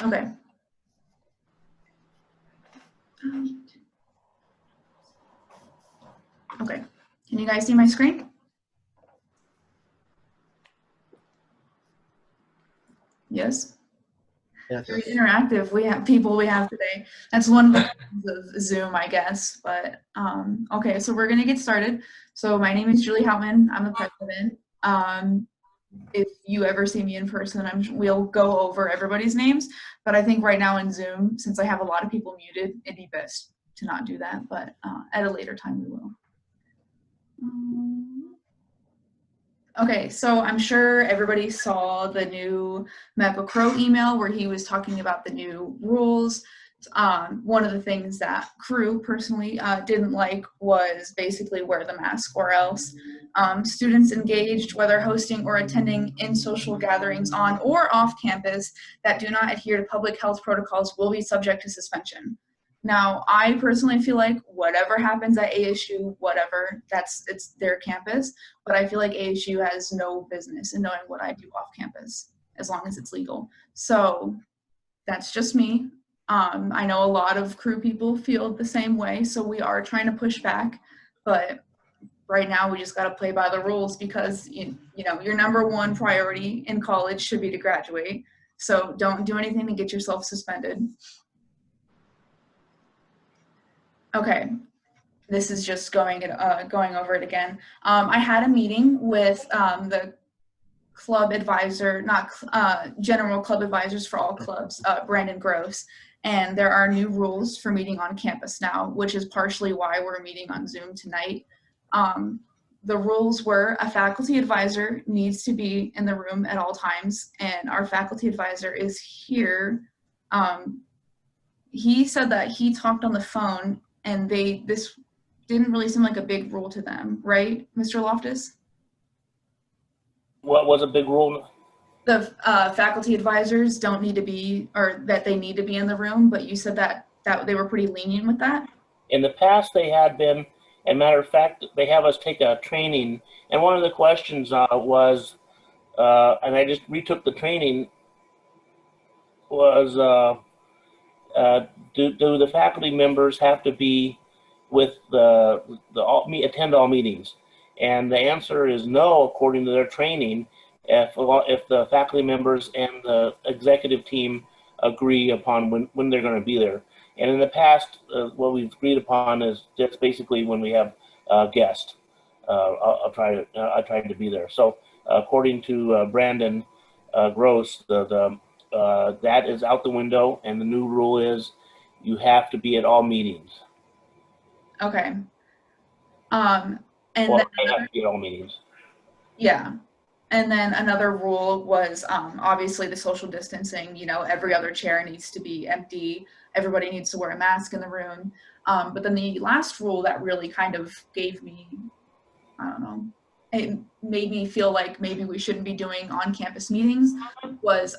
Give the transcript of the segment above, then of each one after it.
Okay. Okay. Can you guys see my screen? Yes. Yes. Very interactive. We have people we have today. That's one of the problems of Zoom, I guess. But okay, so we're gonna get started. So my name is Julie Houtman. I'm the president. If you ever see me in person, we'll go over everybody's names. But I think right now in Zoom, since I have a lot of people muted, it'd be best to not do that. But at a later time, we will. Okay, so I'm sure everybody saw the new Michael Crow email where he was talking about the new rules. One of the things that CRU personally didn't like was basically wear the mask or else. Students engaged, whether hosting or attending in social gatherings on or off campus that do not adhere to public health protocols will be subject to suspension. Now, I personally feel like whatever happens at ASU, whatever, it's their campus, but I feel like ASU has no business in knowing what I do off campus as long as it's legal. So that's just me. I know a lot of CRU people feel the same way, so we are trying to push back, but right now we just got to play by the rules because you know your number one priority in college should be to graduate. So don't do anything to get yourself suspended. Okay, this is just going over it again. I had a meeting with the club advisor, not general club advisors for all clubs, Brandon Gross, and there are new rules for meeting on campus now, which is partially why we're meeting on Zoom tonight. The rules were a faculty advisor needs to be in the room at all times, and our faculty advisor is here. He said that he talked on the phone and this didn't really seem like a big rule to them, right, Mr. Loftus? What was a big rule? The faculty advisors don't need to be, or that they need to be in the room, but you said that they were pretty lenient with that? In the past, they had been, and matter of fact, they have us take a training, and one of the questions was, and I just retook the training, was do the faculty members have to be with attend all meetings? And the answer is no, according to their training, if the faculty members and the executive team agree upon when they're going to be there. And in the past, what we've agreed upon is just basically when we have guests. I tried to be there. So according to Brandon Gross, that is out the window, and the new rule is you have to be at all meetings. Okay. And well, then have to be at all meetings. Yeah. And then another rule was obviously the social distancing. You know, every other chair needs to be empty. Everybody needs to wear a mask in the room. But then the last rule that really kind of gave me, I don't know, it made me feel like maybe we shouldn't be doing on-campus meetings was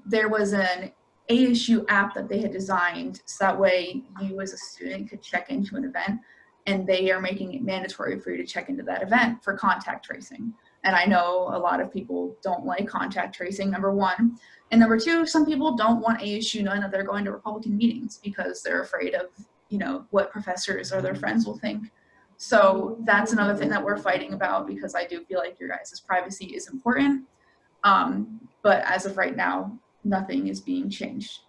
there was an ASU app that they had designed so that way you as a student could check into an event, and they are making it mandatory for you to check into that event for contact tracing. And I know a lot of people don't like contact tracing, number one. And number two, some people don't want ASU knowing that they're going to Republican meetings because they're afraid of, you know, what professors or their friends will think. So that's another thing that we're fighting about because I do feel like your guys' privacy is important. But as of right now, nothing is being changed.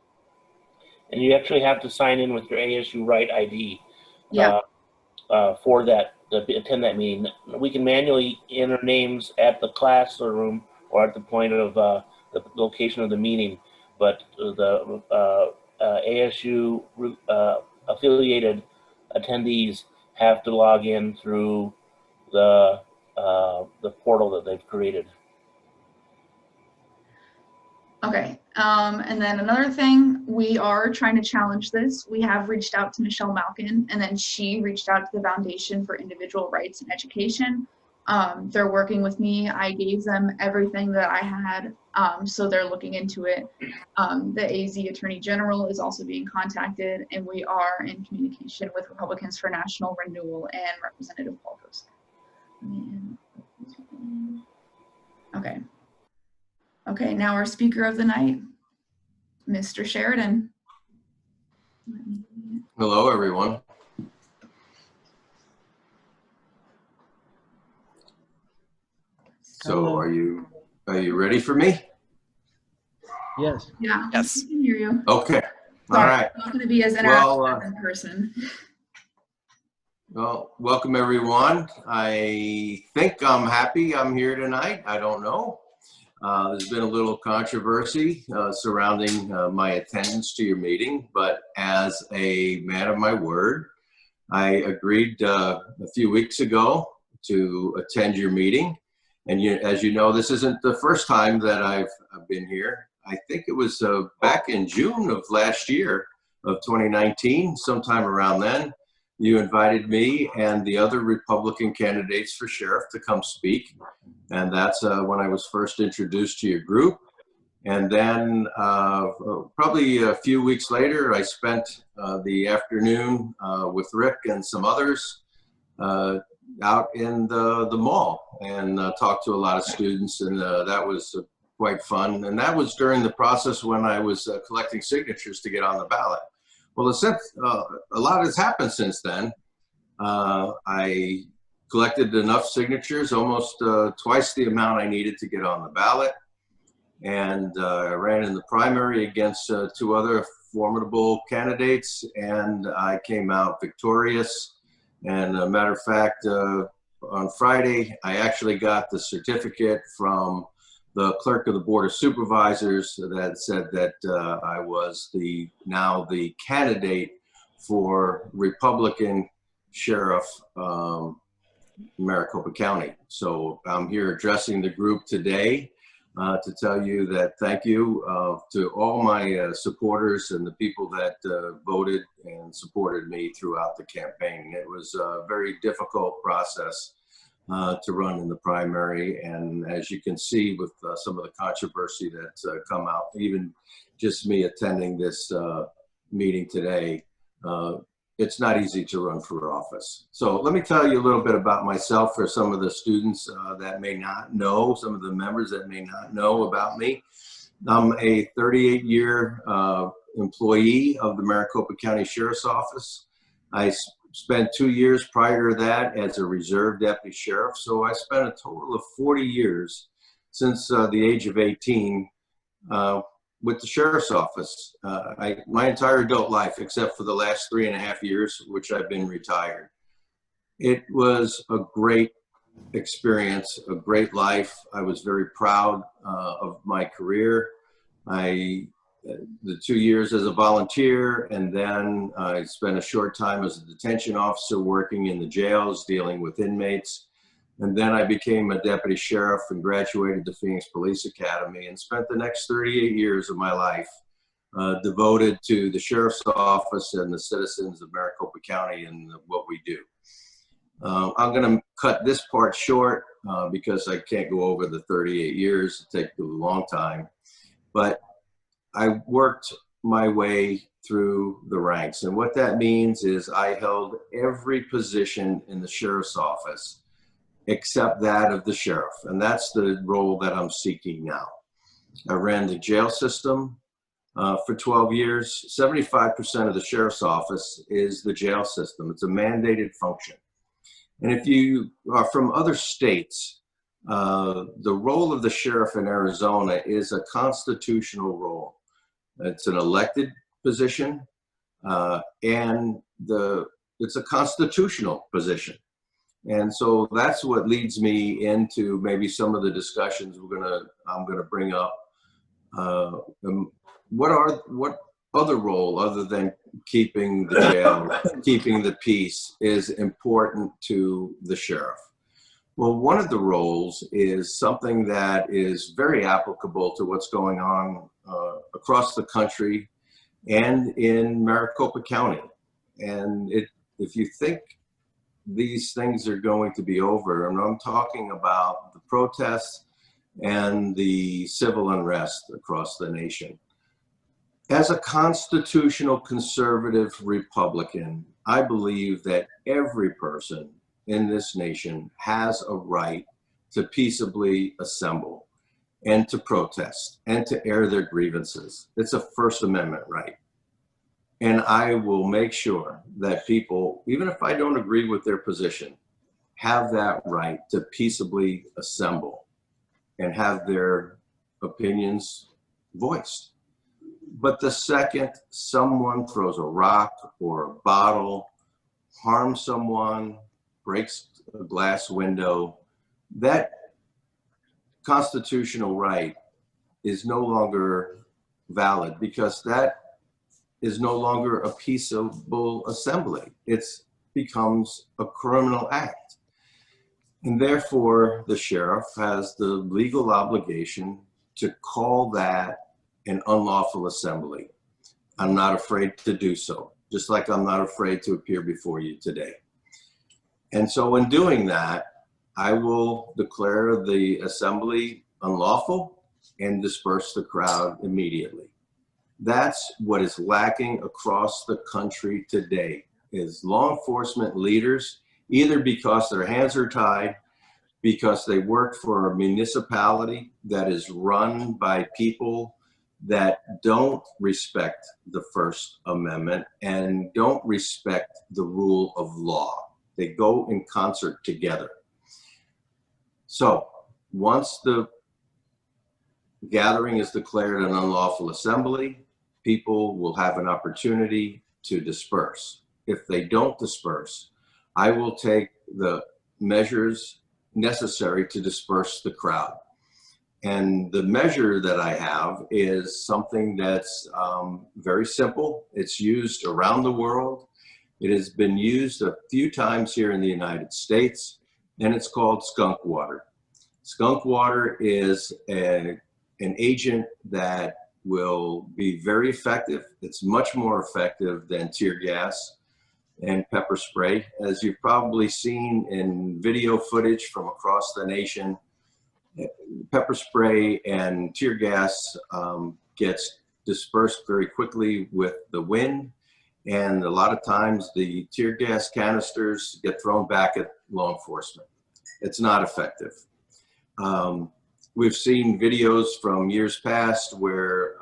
And you actually have to sign in with your ASU Right ID. Yeah. For that, to attend that meeting. We can manually enter names at the classroom or at the point of the location of the meeting, but the ASU affiliated attendees have to log in through the portal that they've created. Okay, and then another thing, we are trying to challenge this. We have reached out to Michelle Malkin, and then she reached out to the Foundation for Individual Rights and Education. They're working with me. I gave them everything that I had, so they're looking into it. The AZ Attorney General is also being contacted, and we are in communication with Republicans for National Renewal and Representative Paul Kosk. Okay. Okay, now our speaker of the night. Mr. Sheridan. Hello, everyone. So are you ready for me? Yes. Yeah, Yes. we can hear you. Okay. All Sorry, right. it's not going to be as interactive in person. Well, welcome everyone. I think I'm happy I'm here tonight. I don't know. There's been a little controversy surrounding my attendance to your meeting, but as a man of my word, I agreed a few weeks ago to attend your meeting. And as you know, this isn't the first time that I've been here. I think it was back in June of last year of 2019, sometime around then. You invited me and the other Republican candidates for sheriff to come speak. And that's when I was first introduced to your group. And then probably a few weeks later, I spent the afternoon with Rick and some others out in the mall and talked to a lot of students. And that was quite fun. And that was during the process when I was collecting signatures to get on the ballot. Well, a lot has happened since then. I collected enough signatures, almost twice the amount I needed to get on the ballot. And I ran in the primary against two other formidable candidates, and I came out victorious. And a matter of fact, on Friday, I actually got the certificate from the clerk of the Board of Supervisors that said that I was now the candidate for Republican Sheriff Maricopa County. So I'm here addressing the group today to tell you that thank you to all my supporters and the people that voted and supported me throughout the campaign. It was a very difficult process to run in the primary, and as you can see with some of the controversy that's come out, even just me attending this meeting today, it's not easy to run for office. So let me tell you a little bit about myself for some of the students that may not know, some of the members that may not know about me. I'm a 38-year employee of the Maricopa County Sheriff's Office. I spent 2 years prior to that as a reserve deputy sheriff. So I spent a total of 40 years since the age of 18 with the sheriff's office. My entire adult life, except for the last 3.5 years, which I've been retired. It was a great experience, a great life. I was very proud of my career. The 2 years as a volunteer, and then I spent a short time as a detention officer working in the jails, dealing with inmates. And then I became a deputy sheriff and graduated the Phoenix Police Academy and spent the next 38 years of my life devoted to the sheriff's office and the citizens of Maricopa County and what we do. I'm going to cut this part short because I can't go over the 38 years. It takes a long time. But I worked my way through the ranks. And what that means is I held every position in the sheriff's office except that of the sheriff. And that's the role that I'm seeking now. I ran the jail system for 12 years. 75% of the sheriff's office is the jail system. It's a mandated function. And if you are from other states, the role of the sheriff in Arizona is a constitutional role. It's an elected position, and it's a constitutional position. And so that's what leads me into maybe some of the discussions I'm gonna bring up. What other role other than keeping the jail, keeping the peace is important to the sheriff? Well, one of the roles is something that is very applicable to what's going on across the country and in Maricopa County. And if you think these things are going to be over, and I'm talking about the protests and the civil unrest across the nation. As a constitutional conservative Republican, I believe that every person in this nation has a right to peaceably assemble. and to protest and to air their grievances. It's a First Amendment right. And I will make sure that people, even if I don't agree with their position, have that right to peaceably assemble and have their opinions voiced. But the second someone throws a rock or a bottle, harms someone, breaks a glass window, that constitutional right is no longer valid, because that is no longer a peaceable assembly. It becomes a criminal act. And therefore, the sheriff has the legal obligation to call that an unlawful assembly. I'm not afraid to do so, just like I'm not afraid to appear before you today. And so in doing that, I will declare the assembly unlawful and disperse the crowd immediately. That's what is lacking across the country today, is law enforcement leaders, either because their hands are tied, because they work for a municipality that is run by people that don't respect the First Amendment and don't respect the rule of law. They go in concert together. So once the gathering is declared an unlawful assembly, people will have an opportunity to disperse. If they don't disperse, I will take the measures necessary to disperse the crowd. And the measure that I have is something that's very simple. It's used around the world. It has been used a few times here in the United States, and it's called skunk water. Skunk water is an agent that will be very effective. It's much more effective than tear gas and pepper spray. As you've probably seen in video footage from across the nation, pepper spray and tear gas gets dispersed very quickly with the wind. And a lot of times the tear gas canisters get thrown back at law enforcement. It's not effective. We've seen videos from years past where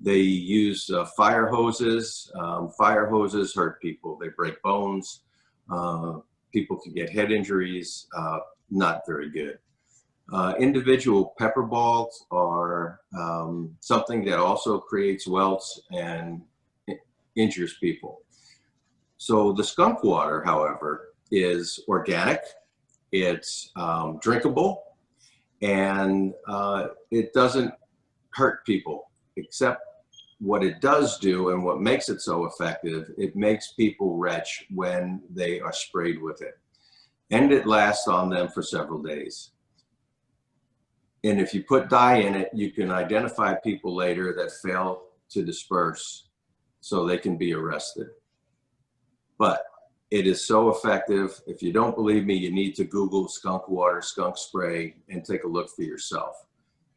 they use fire hoses. Fire hoses hurt people. They break bones. People can get head injuries. Not very good. Individual pepper balls are something that also creates welts and injures people. So the skunk water, however, is organic. It's drinkable, and it doesn't hurt people, except what it does do and what makes it so effective, it makes people retch when they are sprayed with it. And it lasts on them for several days. And if you put dye in it, you can identify people later that fail to disperse so they can be arrested. But it is so effective. If you don't believe me, you need to Google skunk water, skunk spray, and take a look for yourself.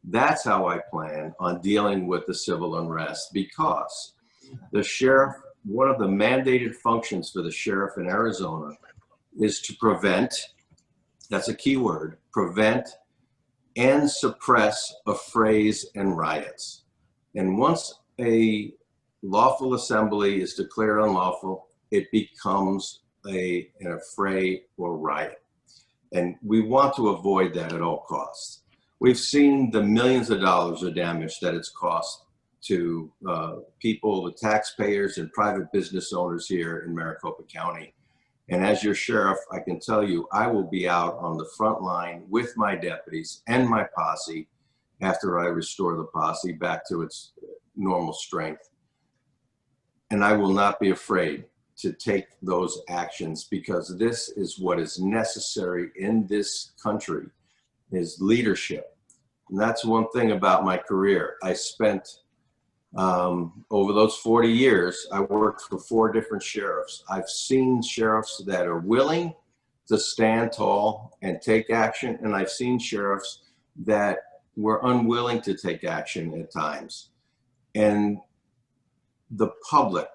That's how I plan on dealing with the civil unrest, because the sheriff, one of the mandated functions for the sheriff in Arizona is to prevent, that's a key word, prevent and suppress affrays and riots. And once a lawful assembly is declared unlawful, it becomes an affray or riot. And we want to avoid that at all costs. We've seen the millions of dollars of damage that it's cost to people, the taxpayers and private business owners here in Maricopa County. And as your sheriff, I can tell you, I will be out on the front line with my deputies and my posse after I restore the posse back to its normal strength. And I will not be afraid to take those actions, because this is what is necessary in this country, is leadership. And that's one thing about my career. I spent, over those 40 years, I worked for 4 different sheriffs. I've seen sheriffs that are willing to stand tall and take action, and I've seen sheriffs that were unwilling to take action at times. And the public,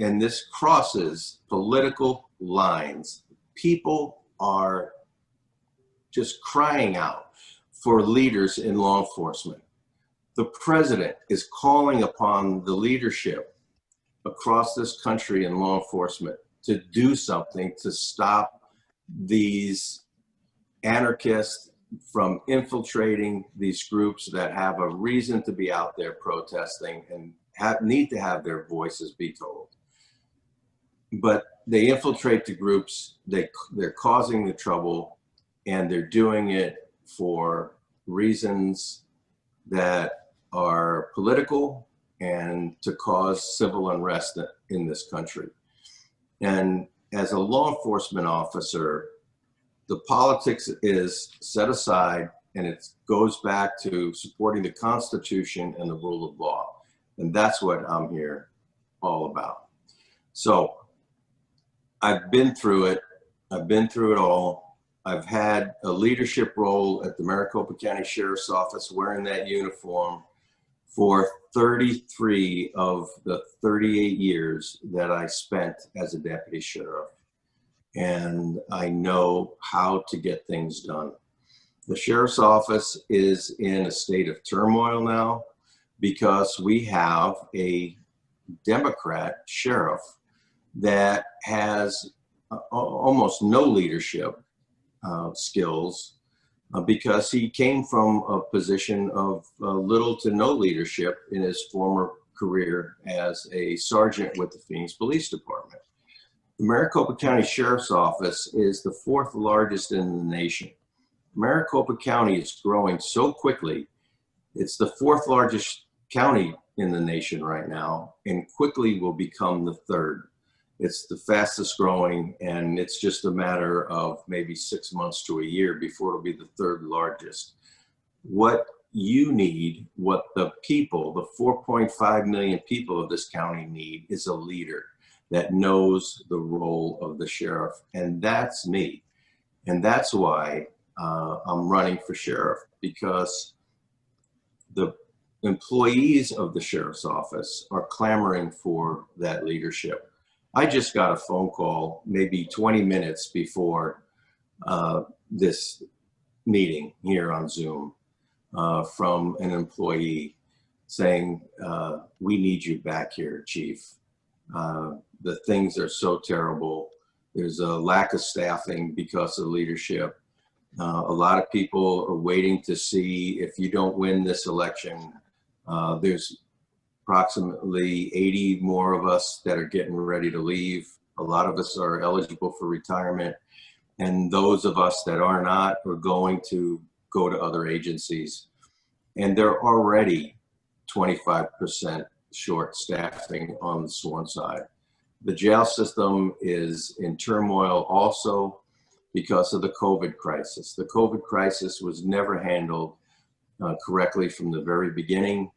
and this crosses political lines, people are just crying out for leaders in law enforcement. The president is calling upon the leadership across this country in law enforcement to do something to stop these anarchists from infiltrating these groups that have a reason to be out there protesting and need to have their voices be told. But they infiltrate the groups, they're causing the trouble, and they're doing it for reasons that are political and to cause civil unrest in this country. And as a law enforcement officer, the politics is set aside and it goes back to supporting the Constitution and the rule of law. And that's what I'm here all about. So I've been through it. I've been through it all. I've had a leadership role at the Maricopa County Sheriff's Office wearing that uniform for 33 of the 38 years that I spent as a deputy sheriff. And I know how to get things done. The sheriff's office is in a state of turmoil now because we have a Democrat sheriff that has almost no leadership skills because he came from a position of little to no leadership in his former career as a sergeant with the Phoenix Police Department. The Maricopa County Sheriff's Office is the 4th largest in the nation. Maricopa County is growing so quickly. It's the 4th largest county in the nation right now and quickly will become the 3rd. It's the fastest growing, and it's just a matter of maybe 6 months to a year before it'll be the 3rd largest. What you need, what the people, the 4.5 million people of this county need, is a leader that knows the role of the sheriff, and that's me. And that's why I'm running for sheriff, because the employees of the sheriff's office are clamoring for that leadership. I just got a phone call maybe 20 minutes before this meeting here on Zoom from an employee saying, we need you back here, Chief. The things are so terrible. There's a lack of staffing because of leadership. A lot of people are waiting to see if you don't win this election. There's approximately 80 more of us that are getting ready to leave. A lot of us are eligible for retirement. And those of us that are not are going to go to other agencies. And they're already 25% short staffing on the sworn side. The jail system is in turmoil also because of the COVID crisis. The COVID crisis was never handled correctly from the very beginning.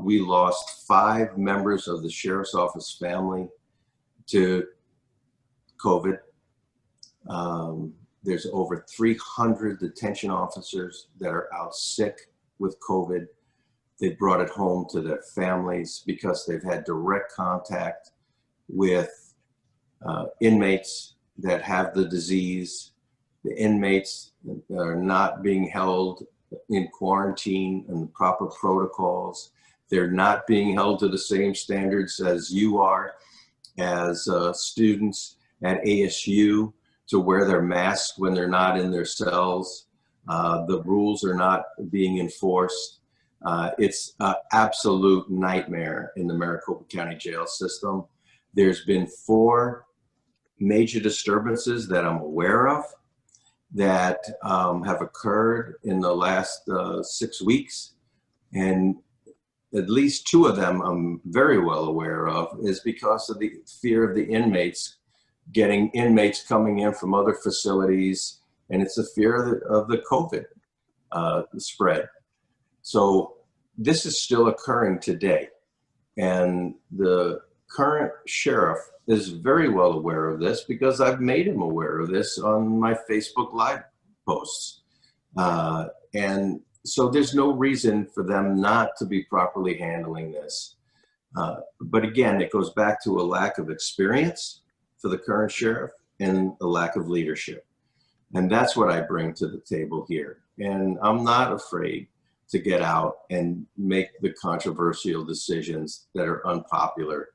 We lost 5 members of the sheriff's office family to COVID. There's over 300 detention officers that are out sick with COVID. They brought it home to their families because they've had direct contact with inmates that have the disease. The inmates are not being held in quarantine and the proper protocols. They're not being held to the same standards as you are as students at ASU to wear their masks when they're not in their cells. The rules are not being enforced. It's an absolute nightmare in the Maricopa County jail system. There's been 4 major disturbances that I'm aware of that have occurred in the last 6 weeks. And at least 2 of them I'm very well aware of is because of the fear of the inmates getting inmates coming in from other facilities. And it's a fear of the COVID spread. So this is still occurring today. And the current sheriff is very well aware of this because I've made him aware of this on my Facebook Live posts. And so there's no reason for them not to be properly handling this. But again, it goes back to a lack of experience for the current sheriff and a lack of leadership. And that's what I bring to the table here. And I'm not afraid to get out and make the controversial decisions that are unpopular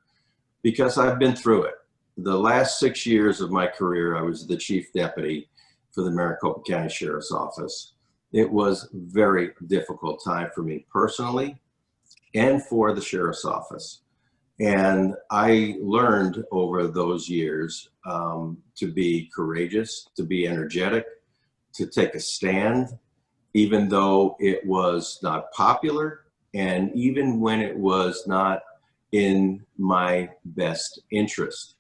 because I've been through it. The last 6 years of my career, I was the chief deputy for the Maricopa County Sheriff's Office. It was a very difficult time for me personally and for the Sheriff's Office. And I learned over those years to be courageous, to be energetic, to take a stand, even though it was not popular and even when it was not in my best interest.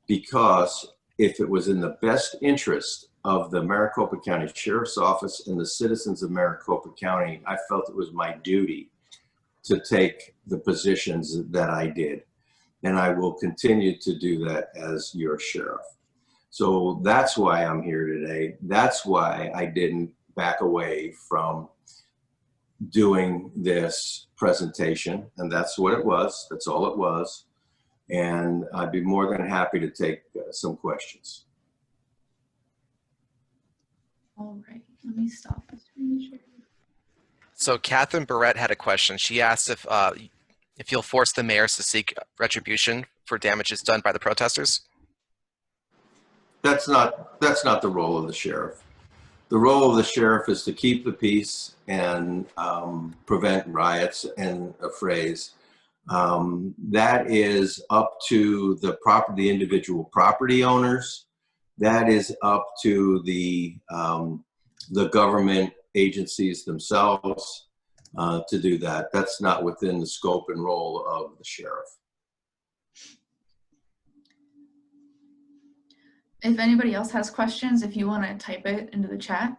Because if it was in the best interest of the Maricopa County Sheriff's Office and the citizens of Maricopa County, I felt it was my duty to take the positions that I did. And I will continue to do that as your sheriff. So that's why I'm here today. That's why I didn't back away from doing this presentation. And that's what it was. That's all it was. And I'd be more than happy to take some questions. All right, let me stop the screen share. So Catherine Barrett had a question. She asked if you'll force the mayors to seek retribution for damages done by the protesters. That's not the role of the sheriff. The role of the sheriff is to keep the peace and prevent riots and affrays. That is up to the individual property owners. That is up to the government agencies themselves to do that. That's not within the scope and role of the sheriff. If anybody else has questions, if you want to type it into the chat.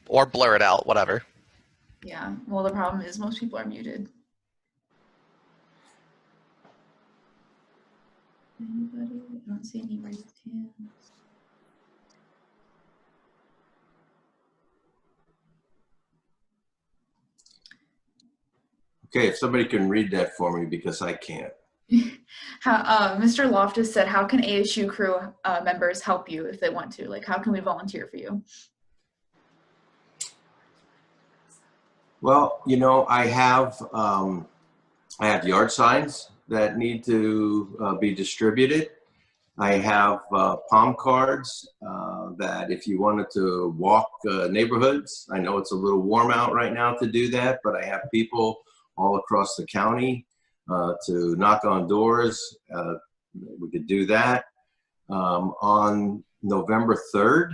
Or blur it out, whatever. Yeah, well, the problem is most people are muted. Anybody? I don't see any raised hands. Okay, if somebody can read that for me because I can't. Mr. Loftus said, how can ASU crew members help you if they want to? Like, how can we volunteer for you? Well, you know, I have yard signs that need to be distributed. I have palm cards that if you wanted to walk neighborhoods, I know it's a little warm out right now to do that, but I have people all across the county to knock on doors. We could do that. On November 3rd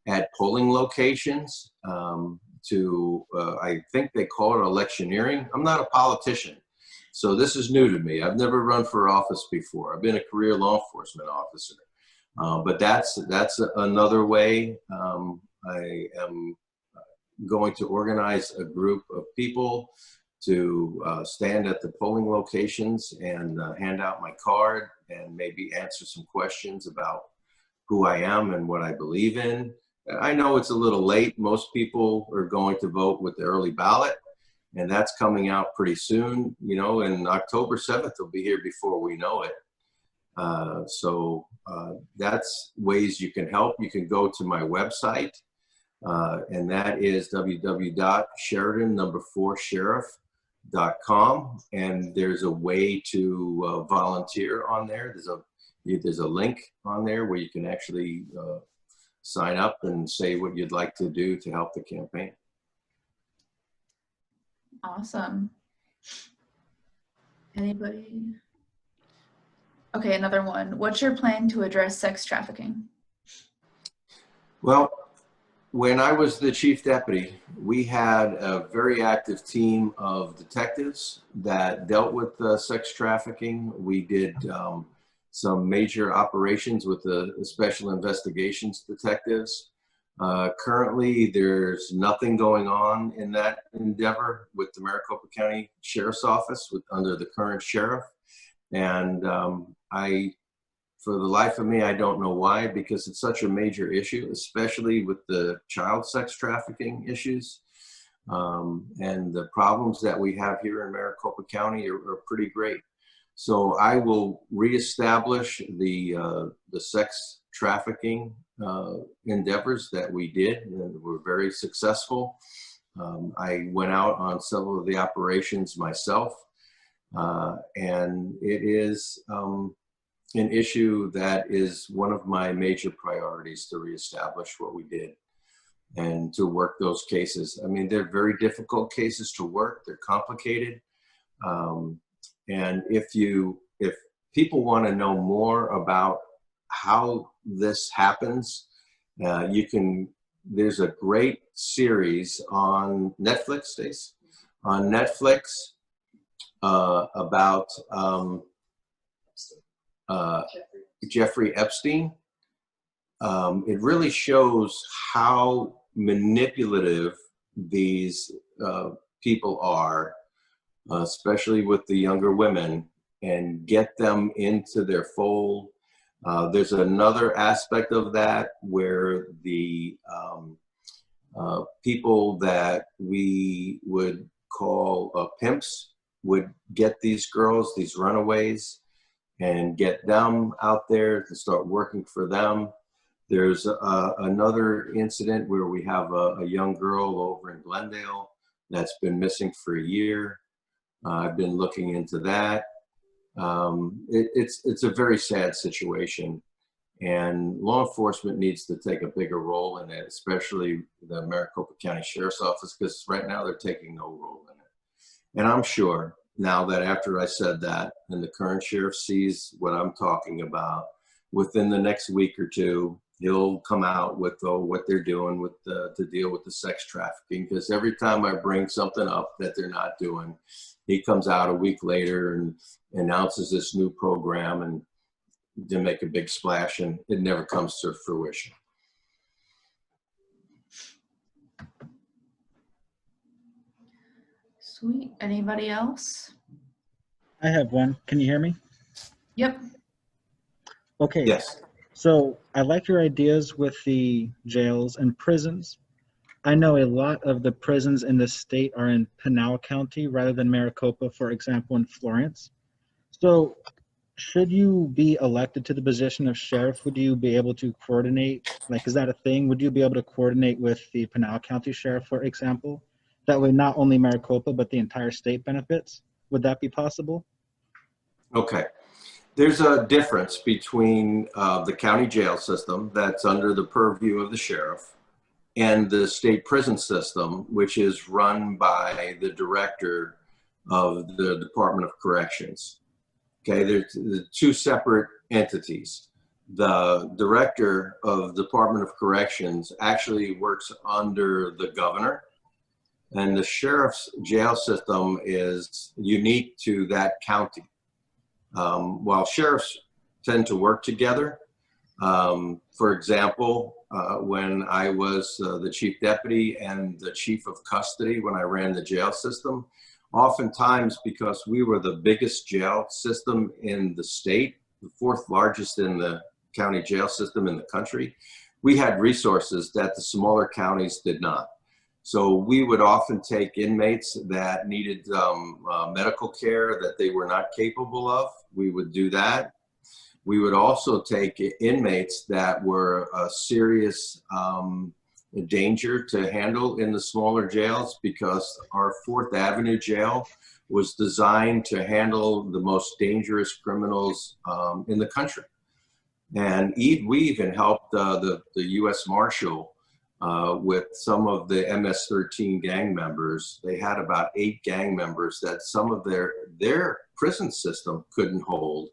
at polling locations I think they call it electioneering. I'm not a politician, so this is new to me. I've never run for office before. I've been a career law enforcement officer, but that's another way. I am going to organize a group of people to stand at the polling locations and hand out my card and maybe answer some questions about who I am and what I believe in. I know it's a little late. Most people are going to vote with the early ballot, and that's coming out pretty soon. You know, and October 7th will be here before we know it. So that's ways you can help. You can go to my website, and that is www.sheridan4sheriff.com, and there's a way to volunteer on there. There's a link on there where you can actually sign up and say what you'd like to do to help the campaign. Awesome. Anybody? Okay, another one. What's your plan to address sex trafficking? Well, when I was the chief deputy, we had a very active team of detectives that dealt with sex trafficking. We did some major operations with the special investigations detectives. Currently, there's nothing going on in that endeavor with the Maricopa County Sheriff's Office under the current sheriff. And for the life of me, I don't know why, because it's such a major issue, especially with the child sex trafficking issues. And the problems that we have here in Maricopa County are pretty great. So I will reestablish the sex trafficking endeavors that we did, and were very successful. I went out on several of the operations myself, and it is an issue that is one of my major priorities, to reestablish what we did and to work those cases. I mean, they're very difficult cases to work. They're complicated. And if people want to know more about how this happens, there's a great series on Netflix, Stace, on Netflix about Jeffrey Epstein. It really shows how manipulative these people are, especially with the younger women, and get them into their fold. There's another aspect of that where the people that we would call pimps would get these girls, these runaways, and get them out there to start working for them. There's another incident where we have a young girl over in Glendale that's been missing for a year. I've been looking into that. It's a very sad situation, and law enforcement needs to take a bigger role in it, especially the Maricopa County Sheriff's Office, because right now they're taking no role in it. And I'm sure now that after I said that, and the current sheriff sees what I'm talking about, within the next week or two, he'll come out with what they're doing with to deal with the sex trafficking. Because every time I bring something up that they're not doing, he comes out a week later and announces this new program and to make a big splash, and it never comes to fruition. Sweet. Anybody else? I have one. Can you hear me? Yep. Okay. Yes. So I like your ideas with the jails and prisons. I know a lot of the prisons in the state are in Pinal County rather than Maricopa, for example, in Florence. So should you be elected to the position of sheriff, would you be able to coordinate? Like, is that a thing? Would you be able to coordinate with the Pinal County Sheriff, for example? That way, not only Maricopa, but the entire state benefits. Would that be possible? Okay. There's a difference between the county jail system that's under the purview of the sheriff and the state prison system, which is run by the director of the Department of Corrections. Okay, there's two separate entities. The director of the Department of Corrections actually works under the governor, and the sheriff's jail system is unique to that county. While sheriffs tend to work together, for example, when I was the chief deputy and the chief of custody when I ran the jail system, oftentimes because we were the biggest jail system in the state, the fourth largest in the county jail system in the country, we had resources that the smaller counties did not. So we would often take inmates that needed medical care that they were not capable of. We would do that. We would also take inmates that were a serious danger to handle in the smaller jails, because our 4th Avenue jail was designed to handle the most dangerous criminals in the country. And we even helped the U.S. Marshal with some of the MS-13 gang members. They had about 8 gang members that some of their prison system couldn't hold.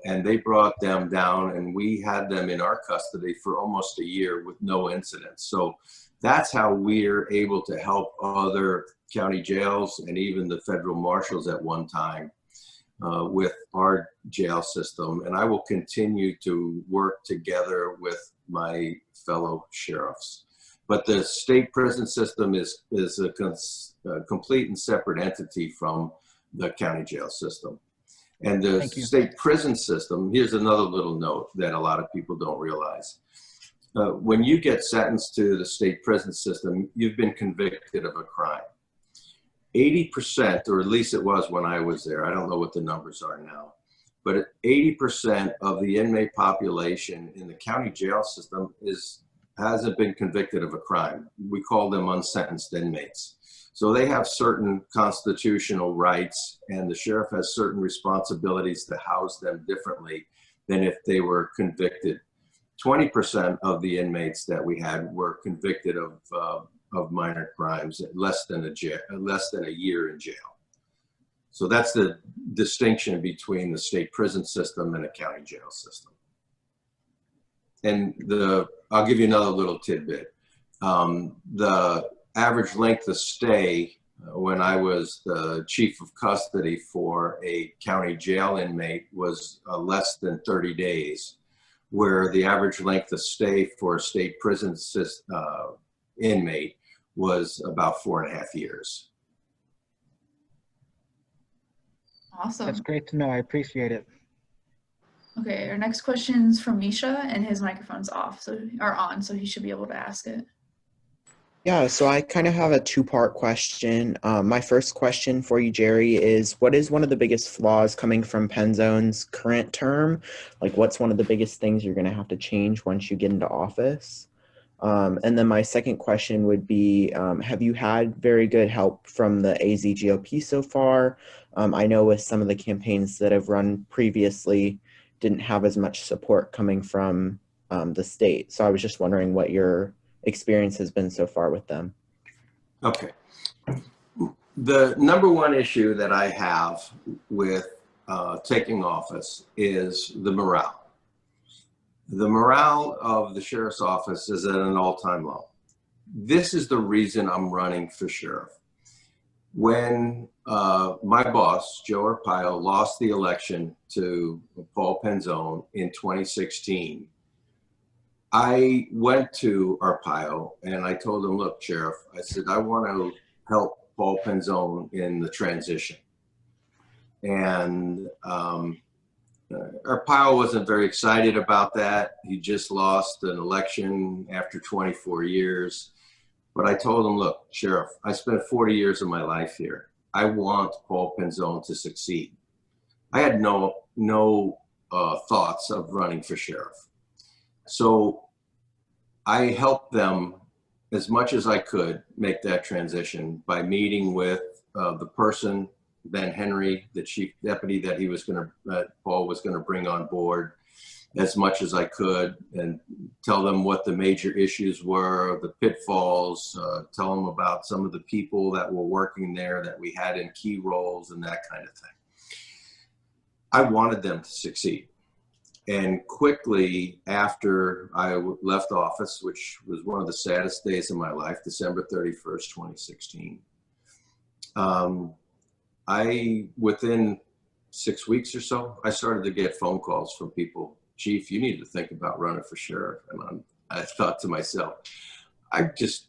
And they brought them down, and we had them in our custody for almost a year with no incidents. So that's how we're able to help other county jails and even the federal marshals at one time with our jail system. And I will continue to work together with my fellow sheriffs. But the state prison system is a complete and separate entity from the county jail system. And the state prison system, here's another little note that a lot of people don't realize. When you get sentenced to the state prison system, you've been convicted of a crime. 80%, or at least it was when I was there, I don't know what the numbers are now, but 80% of the inmate population in the county jail system hasn't been convicted of a crime. We call them unsentenced inmates. So they have certain constitutional rights, and the sheriff has certain responsibilities to house them differently than if they were convicted. 20% of the inmates that we had were convicted of minor crimes, less than a year in jail. So that's the distinction between the state prison system and a county jail system. And I'll give you another little tidbit. The average length of stay when I was the chief of custody for a county jail inmate was less than 30 days, where the average length of stay for a state prison inmate was about 4.5 years. Awesome. That's great to know. I appreciate it. Okay, our next question's from Misha, and his microphone's on, so he should be able to ask it. Yeah, so I kind of have a two-part question. My first question for you, Jerry, is what is one of the biggest flaws coming from Penzone's current term? Like, what's one of the biggest things you're going to have to change once you get into office? And then my second question would be, have you had very good help from the AZ GOP so far? I know with some of the campaigns that have run previously didn't have as much support coming from the state. So I was just wondering what your experience has been so far with them. Okay. The number one issue that I have with taking office is the morale. The morale of the sheriff's office is at an all-time low. This is the reason I'm running for sheriff. When my boss, Joe Arpaio, lost the election to Paul Penzone in 2016, I went to Arpaio and I told him, look, Sheriff, I said, I want to help Paul Penzone in the transition. And Arpaio wasn't very excited about that. He just lost an election after 24 years. But I told him, look, Sheriff, I spent 40 years of my life here. I want Paul Penzone to succeed. I had no thoughts of running for sheriff. So I helped them as much as I could make that transition by meeting with the person, Ben Henry, the chief deputy that Paul was going to bring on board, as much as I could, and tell them what the major issues were, the pitfalls, tell them about some of the people that were working there that we had in key roles and that kind of thing. I wanted them to succeed. And quickly after I left office, which was one of the saddest days of my life, December 31st, 2016, within 6 weeks or so, I started to get phone calls from people. Chief, you need to think about running for sheriff. And I thought to myself, I've just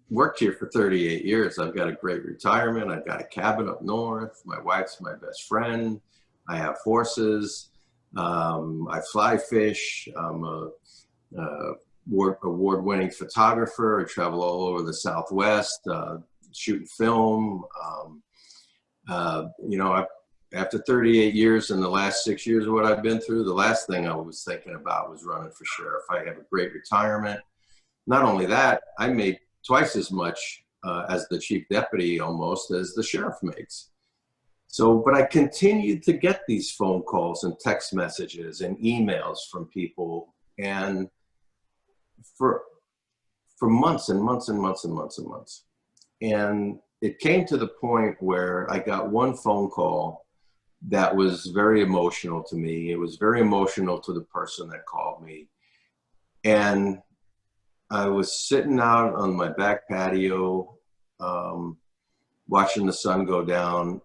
worked here for 38 years. I've got a great retirement. I've got a cabin up north. My wife's my best friend. I have horses. I fly fish. I'm a award-winning photographer. I travel all over the Southwest, shooting film. After 38 years and the last 6 years of what I've been through, the last thing I was thinking about was running for sheriff. I have a great retirement. Not only that, I made twice as much as the chief deputy almost as the sheriff makes. So, but I continued to get these phone calls and text messages and emails from people, and for months and months and months and months and months. And it came to the point where I got one phone call that was very emotional to me. It was very emotional to the person that called me. And I was sitting out on my back patio, watching the sun go down.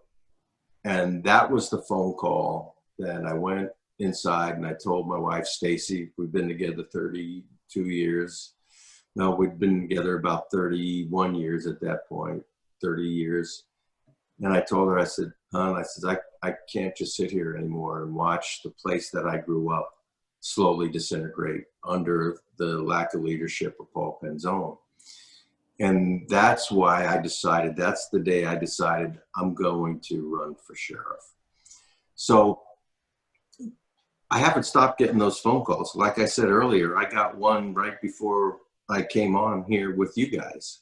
And that was the phone call that I went inside and I told my wife, Stacy, we've been together 32 years. No, we'd been together about 31 years at that point, 30 years. And I told her, I said, hon, I can't just sit here anymore and watch the place that I grew up slowly disintegrate under the lack of leadership of Paul Penzone. And that's why I decided, that's the day I decided I'm going to run for sheriff. So I haven't stopped getting those phone calls. Like I said earlier, I got one right before I came on here with you guys.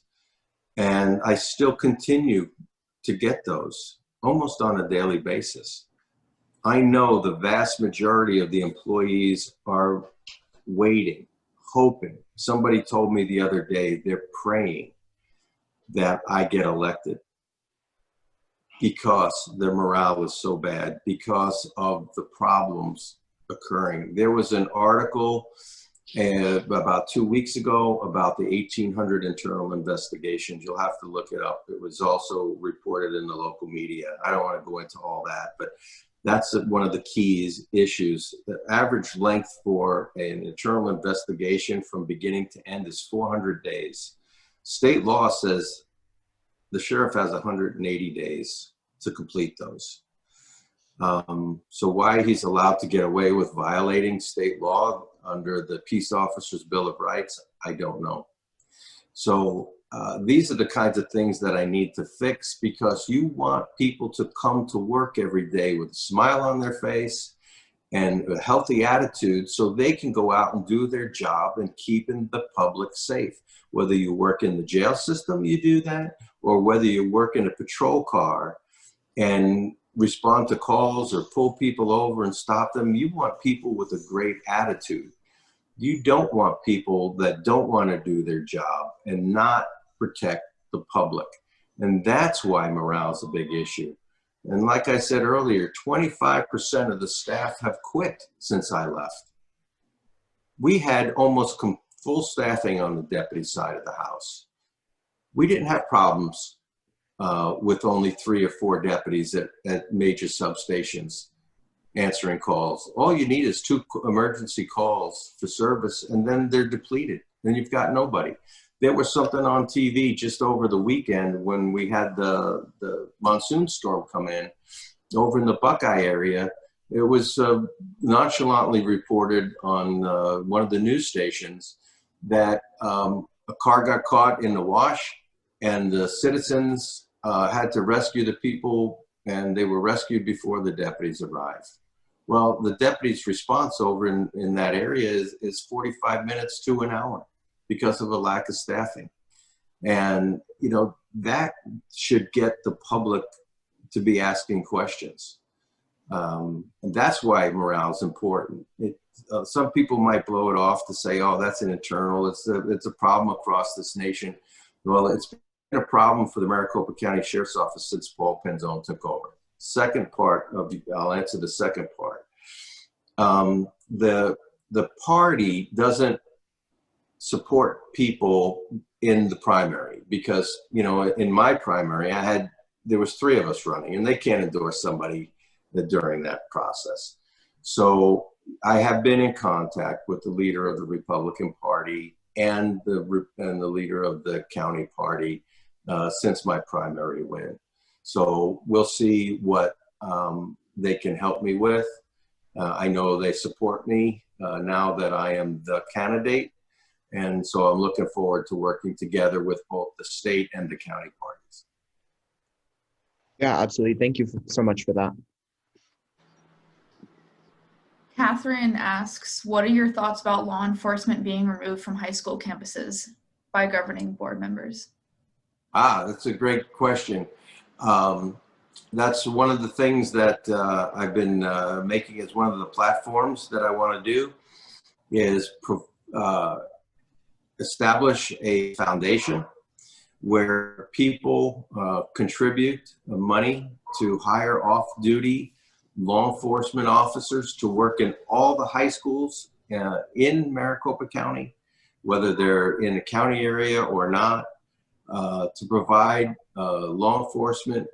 And I still continue to get those almost on a daily basis. I know the vast majority of the employees are waiting, hoping. Somebody told me the other day they're praying that I get elected because their morale is so bad, because of the problems occurring. There was an article about 2 weeks ago about the 1,800 internal investigations. You'll have to look it up. It was also reported in the local media. I don't want to go into all that, but that's one of the keys issues. The average length for an internal investigation from beginning to end is 400 days. State law says the sheriff has 180 days to complete those. So why he's allowed to get away with violating state law under the Peace Officers Bill of Rights, I don't know. So these are the kinds of things that I need to fix, because you want people to come to work every day with a smile on their face and a healthy attitude so they can go out and do their job and keeping the public safe. Whether you work in the jail system, you do that, or whether you work in a patrol car and respond to calls or pull people over and stop them. You want people with a great attitude. You don't want people that don't want to do their job and not protect the public. And that's why morale is a big issue. And like I said earlier, 25% of the staff have quit since I left. We had almost full staffing on the deputy side of the house. We didn't have problems with only 3 or 4 deputies at major substations answering calls. All you need is 2 emergency calls for service, and then they're depleted. Then you've got nobody. There was something on TV just over the weekend when we had the monsoon storm come in over in the Buckeye area. It was nonchalantly reported on one of the news stations that a car got caught in the wash, and the citizens had to rescue the people, and they were rescued before the deputies arrived. Well, the deputies' response over in that area is 45 minutes to an hour because of a lack of staffing. And, you know, that should get the public to be asking questions. And that's why morale is important. Some people might blow it off to say, oh, that's an internal, it's a problem across this nation. Well, it's been a problem for the Maricopa County Sheriff's Office since Paul Penzone took over. Second part I'll answer the second part. The party doesn't support people in the primary because, you know, in my primary, there was 3 of us running, and they can't endorse somebody during that process. So I have been in contact with the leader of the Republican Party and the leader of the county party since my primary win. So we'll see what they can help me with. I know they support me now that I am the candidate. And so I'm looking forward to working together with both the state and the county parties. Yeah, absolutely. Thank you so much for that. Catherine asks, what are your thoughts about law enforcement being removed from high school campuses by governing board members? That's a great question. That's one of the things that I've been making as one of the platforms that I want to do is establish a foundation where people contribute money to hire off-duty law enforcement officers to work in all the high schools in Maricopa County, whether they're in the county area or not, to provide law enforcement.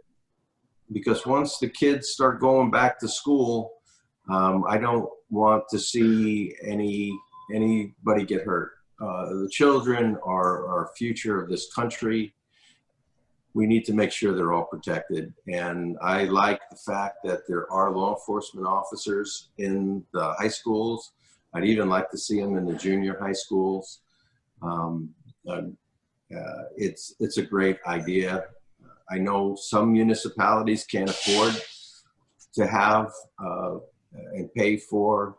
Because once the kids start going back to school, I don't want to see anybody get hurt. The children are our future of this country. We need to make sure they're all protected. And I like the fact that there are law enforcement officers in the high schools. I'd even like to see them in the junior high schools. It's a great idea. I know some municipalities can't afford to have and pay for,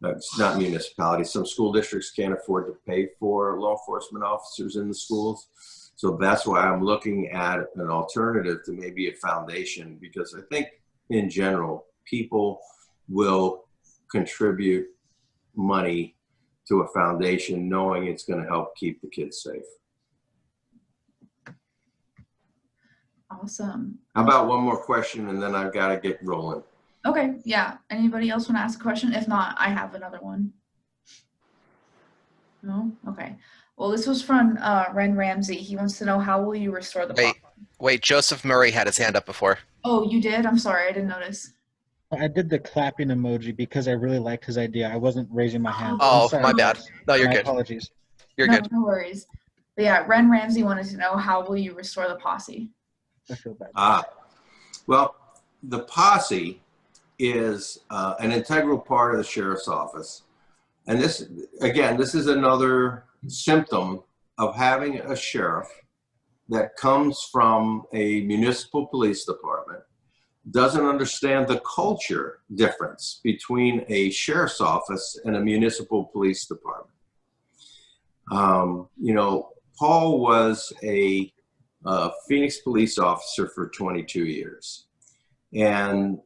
it's not municipalities, some school districts can't afford to pay for law enforcement officers in the schools. So that's why I'm looking at an alternative to maybe a foundation, because I think in general, people will contribute money to a foundation knowing it's going to help keep the kids safe. Awesome. How about one more question and then I've got to get rolling. Okay, yeah. Anybody else want to ask a question? If not, I have another one. No? Okay. Well, this was from Ren Ramsey. He wants to know, how will you restore the Wait, Joseph Murray had his hand up before. Oh, you did? I'm sorry, I didn't notice. I did the clapping emoji because I really liked his idea. I wasn't raising my hand. Oh, I'm sorry, my bad. guys. No, you're My good. apologies. You're No, good. no worries. But yeah, Ren Ramsey wanted to know, how will you restore the posse? I feel bad. Well, the posse is an integral part of the sheriff's office. And this, again, this is another symptom of having a sheriff that comes from a municipal police department, doesn't understand the culture difference between a sheriff's office and a municipal police department. You know, Paul was a Phoenix police officer for 22 years. And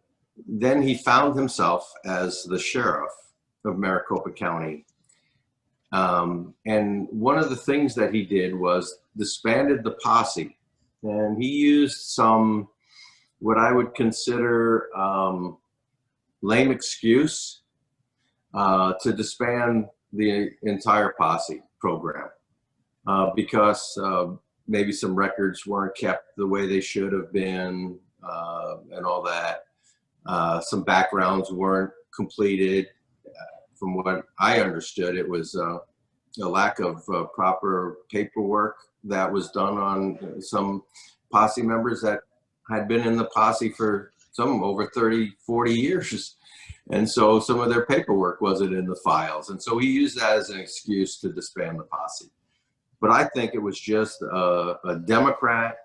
then he found himself as the sheriff of Maricopa County. And one of the things that he did was disbanded the posse. And he used some, what I would consider lame excuse to disband the entire posse program because maybe some records weren't kept the way they should have been and all that. Some backgrounds weren't completed. From what I understood, it was a lack of proper paperwork that was done on some posse members that had been in the posse for some over 30, 40 years. And so some of their paperwork wasn't in the files. And so he used that as an excuse to disband the posse. But I think it was just a Democrat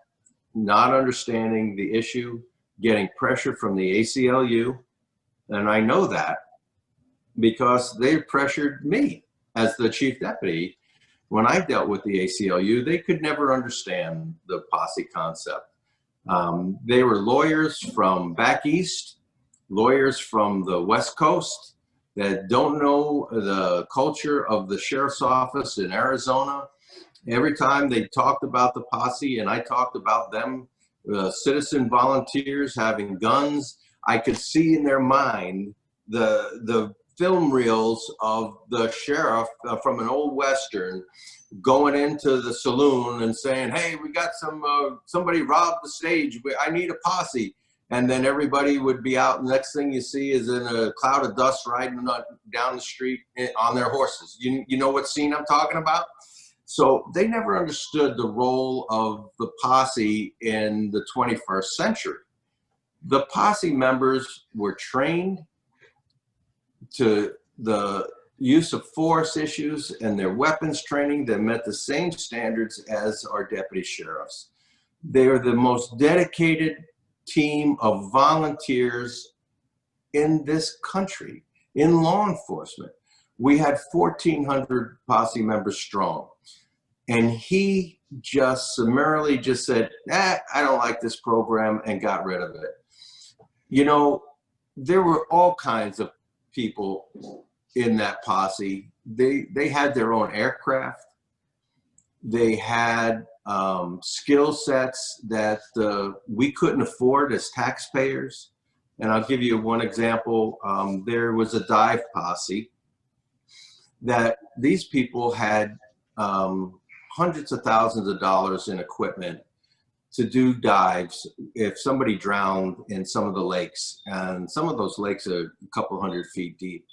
not understanding the issue, getting pressure from the ACLU. And I know that because they pressured me as the chief deputy. When I dealt with the ACLU, they could never understand the posse concept. They were lawyers from back east, lawyers from the West Coast that don't know the culture of the sheriff's office in Arizona. Every time they talked about the posse and I talked about them, citizen volunteers having guns, I could see in their mind the film reels of the sheriff from an old Western going into the saloon and saying, hey, we got somebody robbed the stage. I need a posse. And then everybody would be out. Next thing you see is in a cloud of dust riding down the street on their horses. You know what scene I'm talking about? So they never understood the role of the posse in the 21st century. The posse members were trained to the use of force issues and their weapons training that met the same standards as our deputy sheriffs. They are the most dedicated team of volunteers in this country, in law enforcement. We had 1,400 posse members strong. And he just summarily just said, I don't like this program, and got rid of it. You know, there were all kinds of people in that posse. They had their own aircraft. They had skill sets that we couldn't afford as taxpayers. And I'll give you one example. There was a dive posse that these people had hundreds of thousands of dollars in equipment to do dives if somebody drowned in some of the lakes. And some of those lakes are a couple hundred feet deep.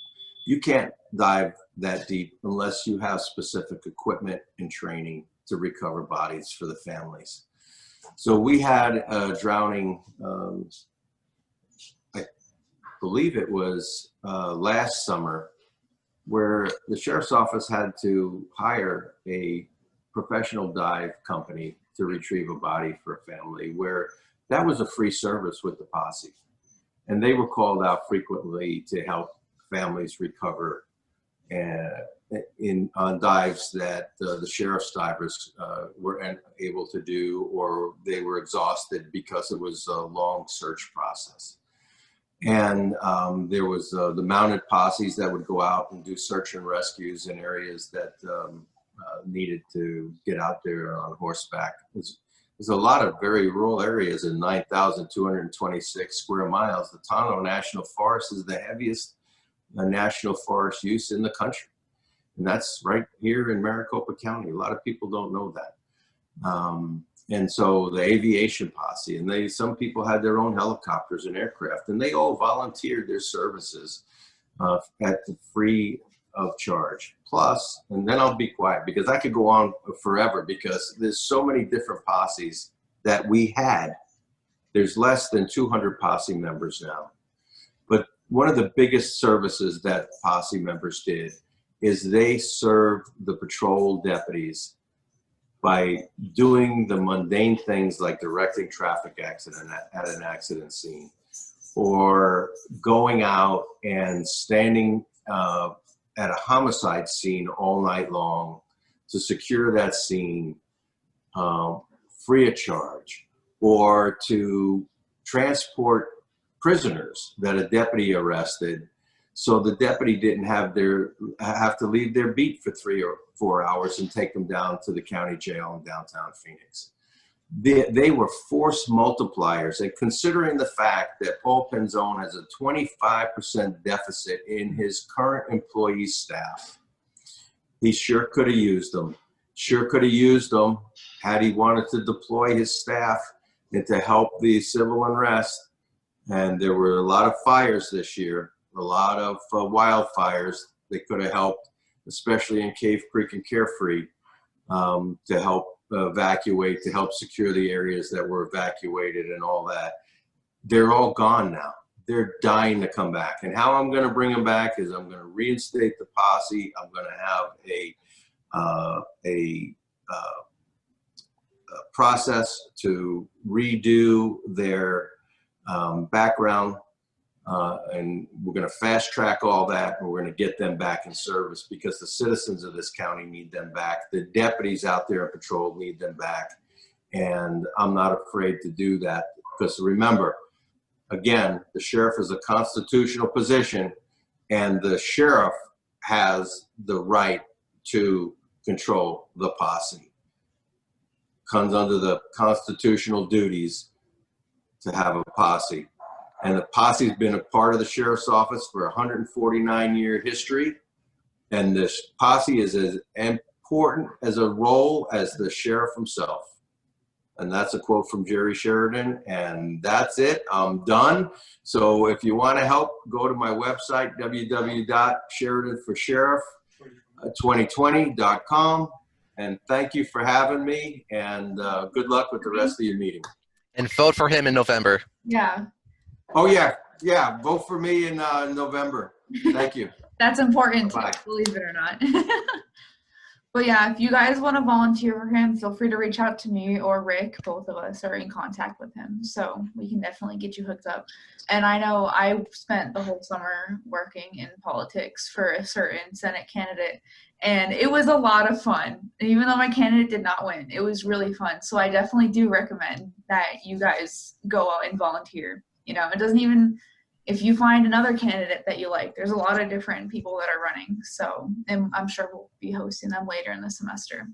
You can't dive that deep unless you have specific equipment and training to recover bodies for the families. So we had a drowning, I believe it was last summer, where the sheriff's office had to hire a professional dive company to retrieve a body for a family, where that was a free service with the posse. And they were called out frequently to help families recover on dives that the sheriff's divers were unable to do, or they were exhausted because it was a long search process. And there was the mounted posses that would go out and do search and rescues in areas that needed to get out there on horseback. There's a lot of very rural areas in 9,226 square miles. The Tonto National Forest is the heaviest national forest use in the country. And that's right here in Maricopa County. A lot of people don't know that. And so the aviation posse, and some people had their own helicopters and aircraft, and they all volunteered their services at the free of charge. Plus, and then I'll be quiet because I could go on forever, because there's so many different posses that we had. There's less than 200 posse members now. But one of the biggest services that posse members did is they served the patrol deputies by doing the mundane things like directing traffic accident at an accident scene, or going out and standing at a homicide scene all night long to secure that scene free of charge, or to transport prisoners that a deputy arrested, so the deputy didn't have to leave their beat for 3 or 4 hours and take them down to the county jail in downtown Phoenix. They were force multipliers. And considering the fact that Paul Penzone has a 25% deficit in his current employee staff, he sure could have used them. Sure could have used them had he wanted to deploy his staff and to help the civil unrest. And there were a lot of fires this year, a lot of wildfires that could have helped, especially in Cave Creek and Carefree, to help evacuate, to help secure the areas that were evacuated and all that. They're all gone now. They're dying to come back. And how I'm going to bring them back is I'm going to reinstate the posse. I'm going to have a process to redo their background, and we're going to fast track all that, and we're going to get them back in service, because the citizens of this county need them back. The deputies out there in patrol need them back, and I'm not afraid to do that, because remember, again, the sheriff is a constitutional position, and the sheriff has the right to control the posse. Comes under the constitutional duties to have a posse. And the posse's been a part of the sheriff's office for 149-year history. And this posse is as important as a role as the sheriff himself. And that's a quote from Jerry Sheridan. And that's it. I'm done. So if you want to help, go to my website, www.sheridanforsheriff2020.com. And thank you for having me. And good luck with the rest of your meeting. And vote for him in November. Yeah. Oh, yeah. Yeah. Vote for me in November. Thank you. That's important, Bye. believe it or not. But yeah, if you guys want to volunteer for him, feel free to reach out to me or Rick. Both of us are in contact with him, so we can definitely get you hooked up. And I know I spent the whole summer working in politics for a certain Senate candidate, and it was a lot of fun. And even though my candidate did not win, it was really fun. So I definitely do recommend that you guys go out and volunteer. You know, it doesn't even, if you find another candidate that you like, there's a lot of different people that are running. So, and I'm sure we'll be hosting them later in the semester.